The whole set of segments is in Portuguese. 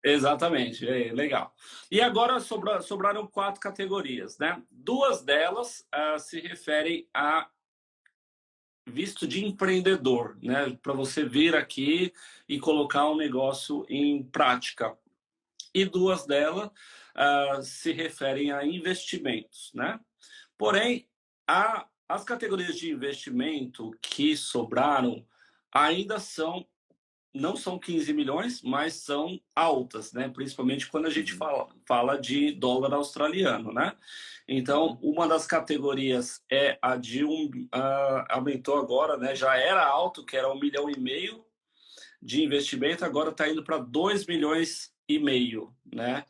Exatamente, legal. E agora sobraram 4 categorias, né? 2 delas se referem a visto de empreendedor, né? Para você vir aqui e colocar um negócio em prática. E 2 delas se referem a investimentos, né? Porém, as categorias de investimento que sobraram ainda não são 15 milhões, mas são altas, né? Principalmente quando a gente fala de dólar australiano, né? Então, uma das categorias é a de aumentou agora, né? Já era alto, que era 1,5 milhão de investimento, agora está indo para 2,5 milhões, né?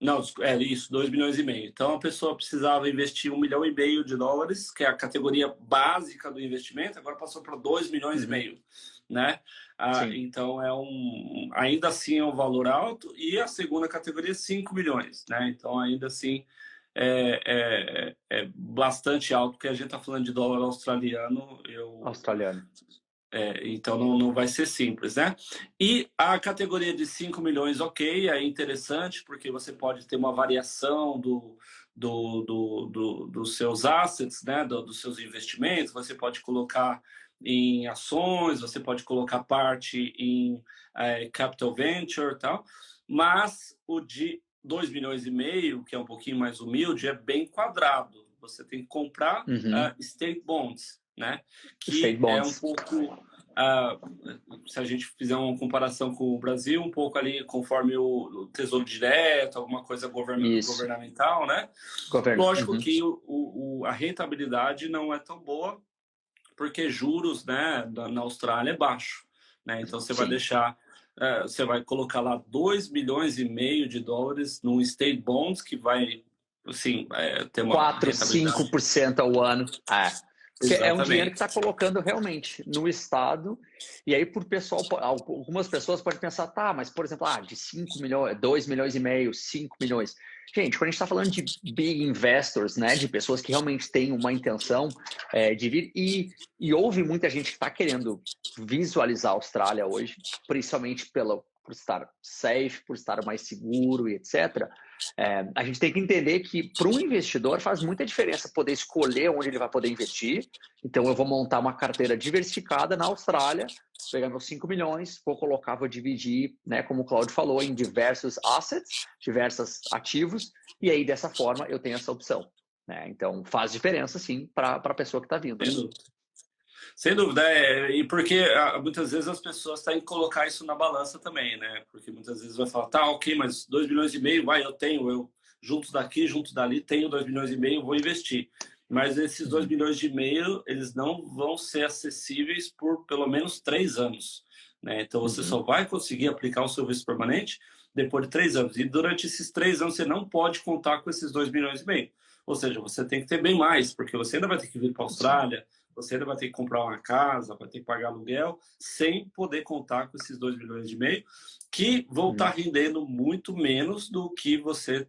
Não, é isso, 2,5 milhões. Então, a pessoa precisava investir 1,5 milhão de dólares, que é a categoria básica do investimento, agora passou para 2,5 milhões, né? Então, ainda assim é um valor alto. E a segunda categoria, 5 milhões, né? Então, ainda assim, é bastante alto, porque a gente está falando de dólar australiano. Australiano. Então não vai ser simples, né? E a categoria de 5 milhões, ok, é interessante, porque você pode ter uma variação dos seus assets, né? Dos seus investimentos, você pode colocar em ações, você pode colocar parte em capital venture e tal, mas o de 2,5 milhões, que é um pouquinho mais humilde, é bem quadrado. Você tem que comprar state bonds, né? Que é um pouco, se a gente fizer uma comparação com o Brasil, um pouco ali conforme o Tesouro Direto, alguma coisa governamental, né? Lógico que a rentabilidade não é tão boa, porque juros, né, na Austrália é baixo, né? Então você vai deixar, você vai colocar lá 2,5 milhões de dólares num state bonds que vai, assim, ter uma 4, 5% ao ano. Porque é um dinheiro que está colocando realmente no Estado. E aí, por pessoal, algumas pessoas podem pensar, tá, mas, por exemplo, de 5 milhões, 2,5 milhões, 5 milhões. Gente, quando a gente está falando de big investors, né, de pessoas que realmente têm uma intenção de vir, e houve muita gente que está querendo visualizar a Austrália hoje, principalmente por estar safe, por estar mais seguro e etc., a gente tem que entender que para um investidor faz muita diferença poder escolher onde ele vai poder investir. Então eu vou montar uma carteira diversificada na Austrália, pegar meus 5 milhões, vou dividir, né, como o Claudio falou, em diversos assets, diversos ativos, e aí dessa forma eu tenho essa opção, né? Então faz diferença sim para a pessoa que está vindo. Sem dúvida, e porque muitas vezes as pessoas têm que colocar isso na balança também, né? Porque muitas vezes vai falar, tá, ok, mas 2,5 milhões, eu juntos daqui, juntos dali, tenho 2,5 milhões, vou investir. Mas esses 2,5 milhões, eles não vão ser acessíveis por pelo menos 3 anos, né? Então você só vai conseguir aplicar o seu visto permanente depois de 3 anos. E durante esses 3 anos você não pode contar com esses 2,5 milhões. Ou seja, você tem que ter bem mais, porque você ainda vai ter que vir para a Austrália, você ainda vai ter que comprar uma casa, vai ter que pagar aluguel, sem poder contar com esses 2,5 milhões, que vão estar rendendo muito menos do que você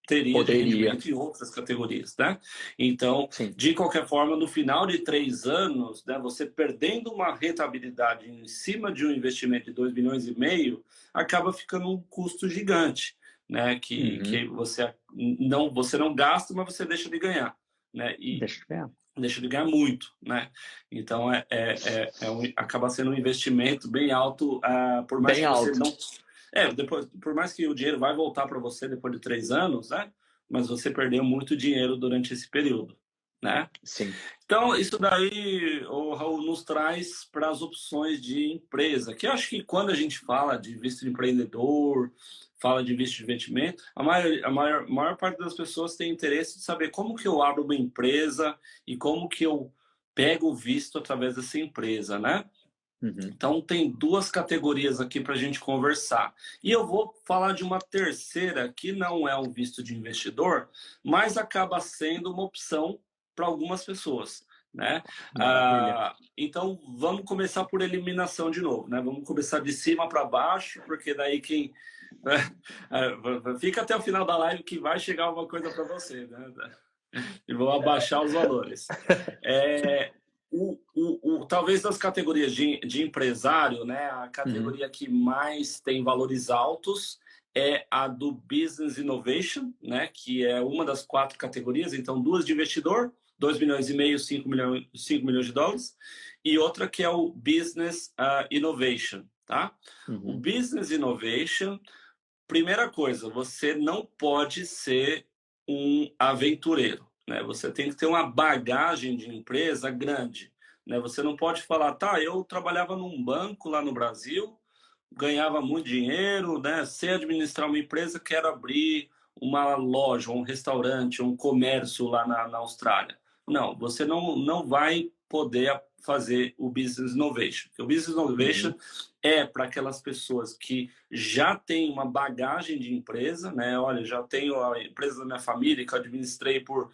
teria de rendimento em outras categorias, né? Então, de qualquer forma, no final de 3 anos, né, você perdendo uma rentabilidade em cima de um investimento de 2,5 milhões, acaba ficando um custo gigante, né? Que você não gasta, mas você deixa de ganhar, né? Deixa de ganhar muito, né? Então acaba sendo um investimento bem alto, por mais que você não depois, por mais que o dinheiro vai voltar para você depois de 3 anos, né? Mas você perdeu muito dinheiro durante esse período, né? Sim. Então isso daí, o Raul, nos traz para as opções de empresa, que eu acho que quando a gente fala de visto de empreendedor, fala de visto de investimento, a maior parte das pessoas tem interesse de saber como que eu abro uma empresa e como que eu pego o visto através dessa empresa, né? Então, tem 2 categorias aqui para a gente conversar. E eu vou falar de uma terceira, que não é um visto de investidor, mas acaba sendo uma opção para algumas pessoas, né? Então, vamos começar por eliminação de novo, né? Vamos começar de cima para baixo, porque daí quem... Fica até o final da live que vai chegar alguma coisa para você, né? E vou abaixar os valores. Talvez das categorias de empresário, né, a categoria que mais tem valores altos é a do Business Innovation, né, que é uma das 4 categorias. Então, 2 de investidor, 2,5 milhões, 5 milhões de dólares, e outra que é o Business Innovation. Tá? O Business Innovation, primeira coisa, você não pode ser um aventureiro. Né? Você tem que ter uma bagagem de empresa grande. Né? Você não pode falar, tá, eu trabalhava num banco lá no Brasil, ganhava muito dinheiro, né? Sei administrar uma empresa, quero abrir uma loja, um restaurante, um comércio lá na Austrália. Não, você não vai poder fazer o Business Innovation. O Business Innovation é para aquelas pessoas que já têm uma bagagem de empresa, né? Olha, já tenho a empresa da minha família que eu administrei por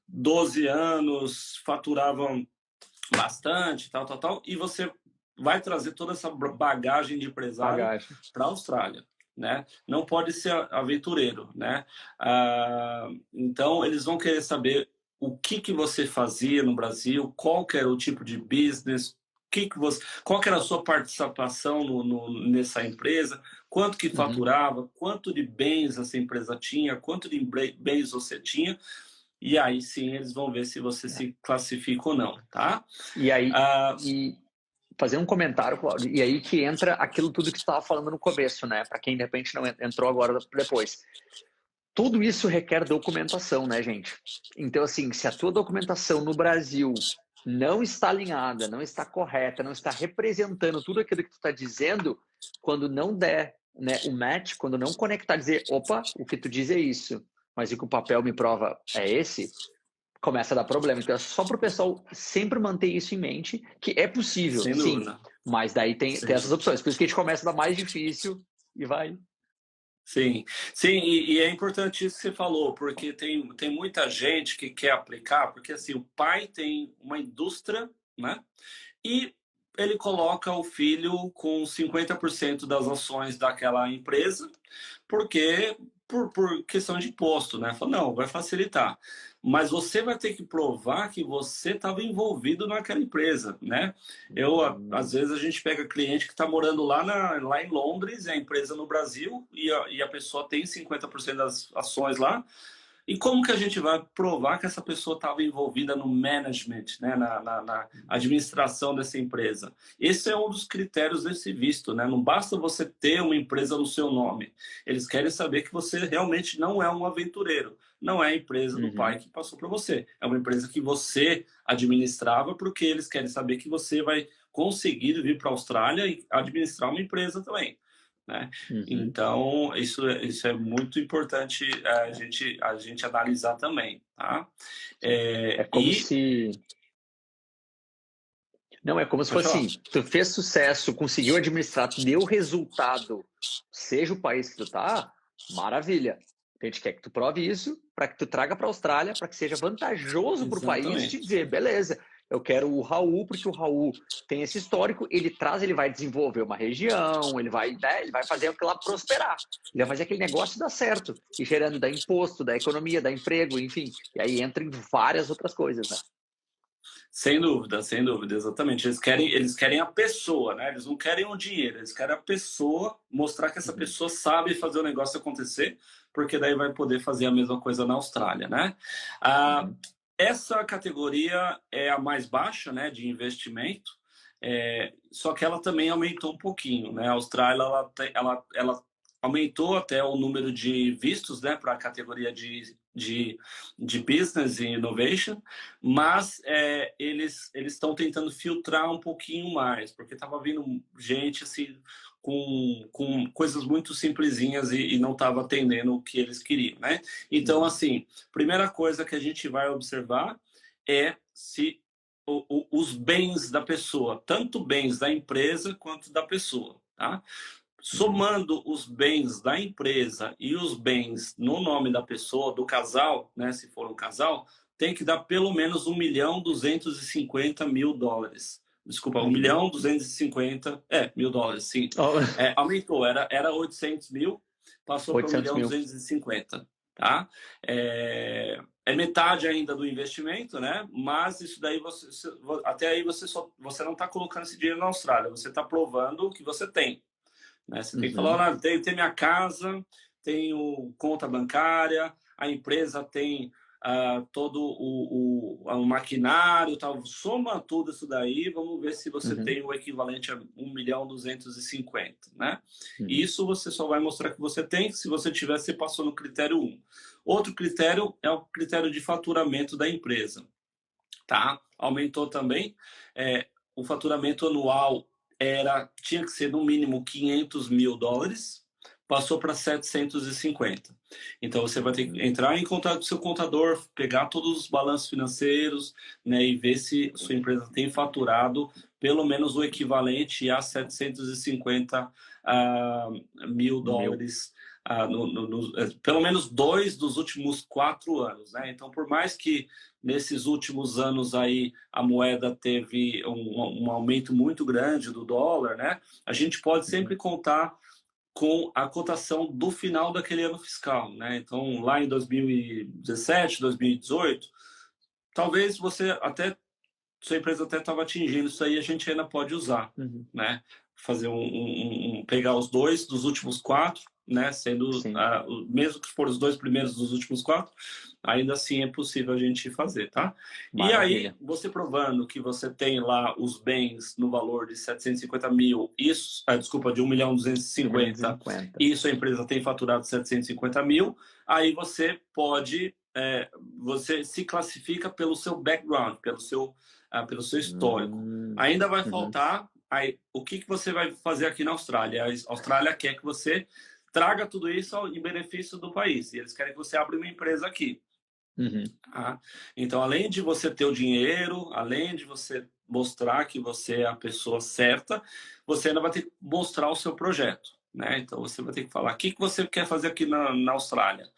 12 anos, faturavam bastante, tal, e você vai trazer toda essa bagagem de empresário para a Austrália, né? Não pode ser aventureiro, né? Então, eles vão querer saber o que você fazia no Brasil, qual que era o tipo de business, qual que era a sua participação nessa empresa, quanto que faturava, quanto de bens essa empresa tinha, quanto de bens você tinha, e aí sim eles vão ver se você se classifica ou não, tá? E aí, fazer um comentário, Claudio, e aí que entra aquilo tudo que você estava falando no começo, né? Para quem de repente não entrou agora depois. Tudo isso requer documentação, né, gente? Então, assim, se a tua documentação no Brasil não está alinhada, não está correta, não está representando tudo aquilo que tu está dizendo, quando não der, né, o match, quando não conectar, dizer, opa, o que tu diz é isso, mas o que o papel me prova é esse, começa a dar problema. Então, é só para o pessoal sempre manter isso em mente, que é possível, sem sim, dúvida. mas daí tem essas opções. Por isso que a gente começa a dar mais difícil e vai... Sim, sim, e é importante isso que você falou, porque tem muita gente que quer aplicar, porque assim, o pai tem uma indústria, né? E ele coloca o filho com 50% das ações daquela empresa, porque por questão de imposto, né? Fala, não, vai facilitar. Mas você vai ter que provar que você estava envolvido naquela empresa, né? Às vezes a gente pega cliente que está morando lá em Londres, é a empresa no Brasil, e a pessoa tem 50% das ações lá. E como que a gente vai provar que essa pessoa estava envolvida no management, né? na administração dessa empresa? Esse é um dos critérios desse visto, né? Não basta você ter uma empresa no seu nome. Eles querem saber que você realmente não é um aventureiro. Não é a empresa do pai que passou para você. É uma empresa que você administrava, porque eles querem saber que você vai conseguir vir para a Austrália e administrar uma empresa também. Né? Então, isso é muito importante a gente analisar também. Tá? É como se... Não, é como se fosse assim, tu fez sucesso, conseguiu administrar, deu resultado, seja o país que tu tá, maravilha. A gente quer que tu prove isso, para que tu traga para a Austrália, para que seja vantajoso para o país te dizer, beleza, eu quero o Raul, porque o Raul tem esse histórico, ele vai desenvolver uma região, ele vai fazer aquilo lá prosperar, ele vai fazer aquele negócio dar certo, e gerando da imposto, da economia, da emprego, enfim, e aí entra em várias outras coisas, né? Sem dúvida, exatamente. Eles querem a pessoa, né? Eles não querem o dinheiro, eles querem a pessoa, mostrar que essa pessoa sabe fazer o negócio acontecer, porque daí vai poder fazer a mesma coisa na Austrália, né? Essa categoria é a mais baixa, né, de investimento, só que ela também aumentou um pouquinho, né? A Austrália ela aumentou até o número de vistos, né, para a categoria de Business e Innovation, mas eles estão tentando filtrar um pouquinho mais, porque estava vindo gente assim com coisas muito simplesinhas e não estava atendendo o que eles queriam, né? Então, assim, primeira coisa que a gente vai observar é se os bens da pessoa, tanto bens da empresa quanto da pessoa, tá? Somando os bens da empresa e os bens no nome da pessoa, do casal, né, se for um casal, tem que dar pelo menos 1.250.000 dólares. Desculpa, 1.250.000, mil dólares, sim. Aumentou, era 800 mil, passou para 1.250.000, tá? é metade ainda do investimento, né? Mas isso daí até aí você não está colocando esse dinheiro na Austrália, você está provando que você tem, né? Você tem que falar, olha, tem minha casa, tenho conta bancária, a empresa tem todo o maquinário, tal. Soma tudo isso daí, vamos ver se você tem o equivalente a 1.250.000, né? Isso você só vai mostrar que você tem, se você tiver, você passou no critério 1. Outro critério é o critério de faturamento da empresa, tá? Aumentou também, o faturamento anual tinha que ser no mínimo $500.000, passou para 750. Então você vai ter que entrar em contato com o seu contador, pegar todos os balanços financeiros, né, e ver se sua empresa tem faturado pelo menos o equivalente a $750.000, pelo menos 2 dos últimos 4 anos, né? Então, por mais que nesses últimos anos aí a moeda teve um aumento muito grande do dólar, né? A gente pode sempre contar com a cotação do final daquele ano fiscal, né? Então, lá em 2017, 2018, talvez sua empresa até estava atingindo isso aí, a gente ainda pode usar, né? Fazer pegar os 2 dos últimos 4, né? Sendo mesmo que for os 2 primeiros dos últimos 4, ainda assim é possível a gente fazer, tá? Maravilha. E aí, você provando que você tem lá os bens no valor de 750.000, desculpa, de 1.250.000, e sua empresa tem faturado 750.000, aí você pode, você se classifica pelo seu background, pelo seu histórico. Ainda vai faltar aí, o que você vai fazer aqui na Austrália. A Austrália quer que você traga tudo isso em benefício do país. E eles querem que você abra uma empresa aqui. Então, além de você ter o dinheiro, além de você mostrar que você é a pessoa certa, você ainda vai ter que mostrar o seu projeto, né? Então, você vai ter que falar o que você quer fazer aqui na Austrália.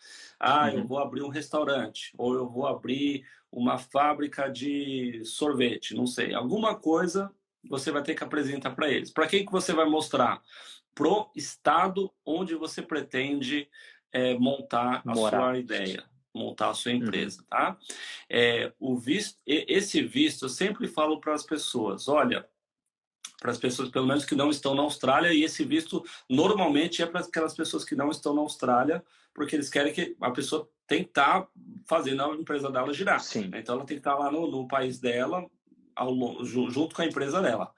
Eu vou abrir um restaurante, ou eu vou abrir uma fábrica de sorvete, não sei. Alguma coisa você vai ter que apresentar para eles. Para quem que você vai mostrar? Pro estado onde você pretende montar a sua ideia, montar a sua empresa, tá? Esse visto, eu sempre falo para as pessoas, olha, para as pessoas, pelo menos, que não estão na Austrália, e esse visto normalmente é para aquelas pessoas que não estão na Austrália, porque eles querem que a pessoa tem que estar fazendo a empresa dela girar. Então, ela tem que estar lá no país dela, junto com a empresa dela.